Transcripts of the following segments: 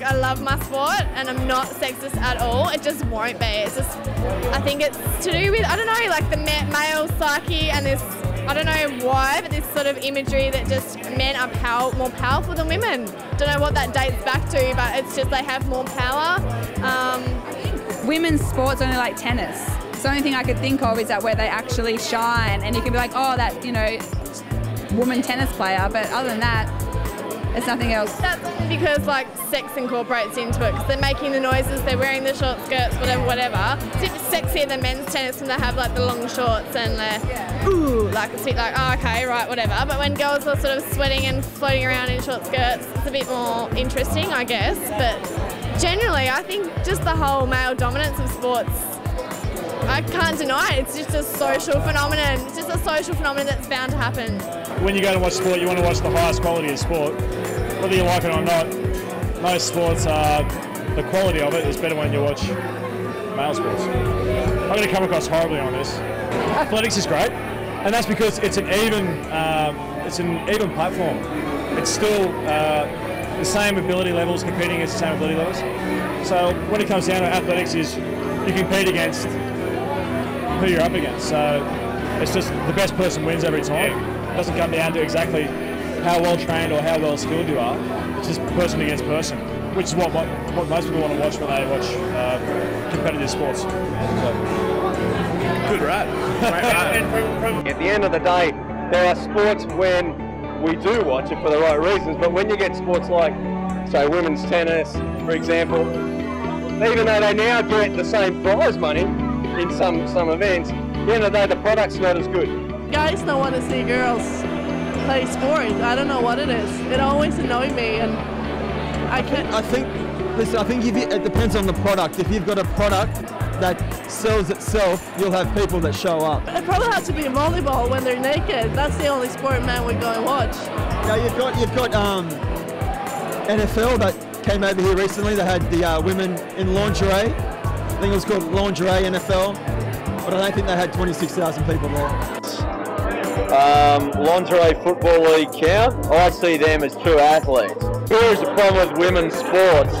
I love my sport and I'm not sexist at all. It just won't be. It's just, I think it's to do with, I don't know, like the male psyche and this, I don't know why, but this sort of imagery that just men are more powerful than women. Don't know what that dates back to, but it's just they have more power. Women's sport's only like tennis. So the only thing I could think of is that where they actually shine, and you can be like, oh, that, you know, woman tennis player, but other than that, there's nothing else. That's only because like sex incorporates into it, because they're making the noises, they're wearing the short skirts, whatever. It's a bit sexier than men's tennis when they have like the long shorts and they're, ooh, like it's a bit like, oh, okay, right, whatever. But when girls are sort of sweating and floating around in short skirts, it's a bit more interesting, I guess. But generally, I think just the whole male dominance of sports, I can't deny it. It's just a social phenomenon. It's just a social phenomenon that's bound to happen. When you go to watch sport, you want to watch the highest quality of sport. Whether you like it or not, most sports the quality of it is better when you watch male sports. I'm going to come across horribly on this. Athletics is great, and that's because it's an even platform. It's still the same ability levels, competing against the same ability levels. So when it comes down to athletics, is you compete against who you're up against. So it's just the best person wins every time. It doesn't come down to exactly how well trained or how well skilled you are. It's just person against person, which is what most people want to watch when they watch competitive sports. So, good rat. At the end of the day, there are sports when we do watch it for the right reasons, but when you get sports like, say, women's tennis, for example, even though they now get the same prize money in some events, at the end of the day, the product's not as good. Guys don't want to see girls play sport. I don't know what it is. It always annoys me, and I can't. I think it depends on the product. If you've got a product that sells itself, you'll have people that show up. It probably has to be volleyball when they're naked. That's the only sport man would go and watch. Yeah, you've got NFL that came over here recently. They had the women in lingerie. I think it was called Lingerie NFL, but I don't think they had 26,000 people there. Lingerie Football League count? I see them as true athletes. Here is the problem with women's sports.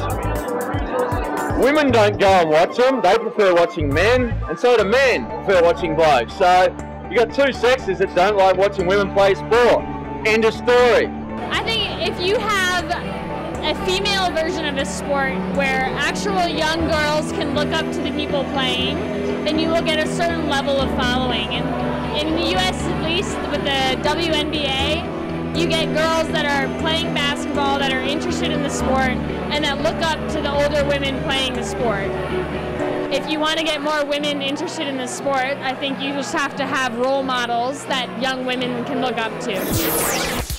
Women don't go and watch them, they prefer watching men, and so do men prefer watching blokes. So you got two sexes that don't like watching women play sport. End of story. I think if you have a female version of a sport where actual young girls can look up to the people playing, then you will get a certain level of following. And in the US, at least with the WNBA, you get girls that are playing basketball, that are interested in the sport, and that look up to the older women playing the sport. If you want to get more women interested in the sport, I think you just have to have role models that young women can look up to.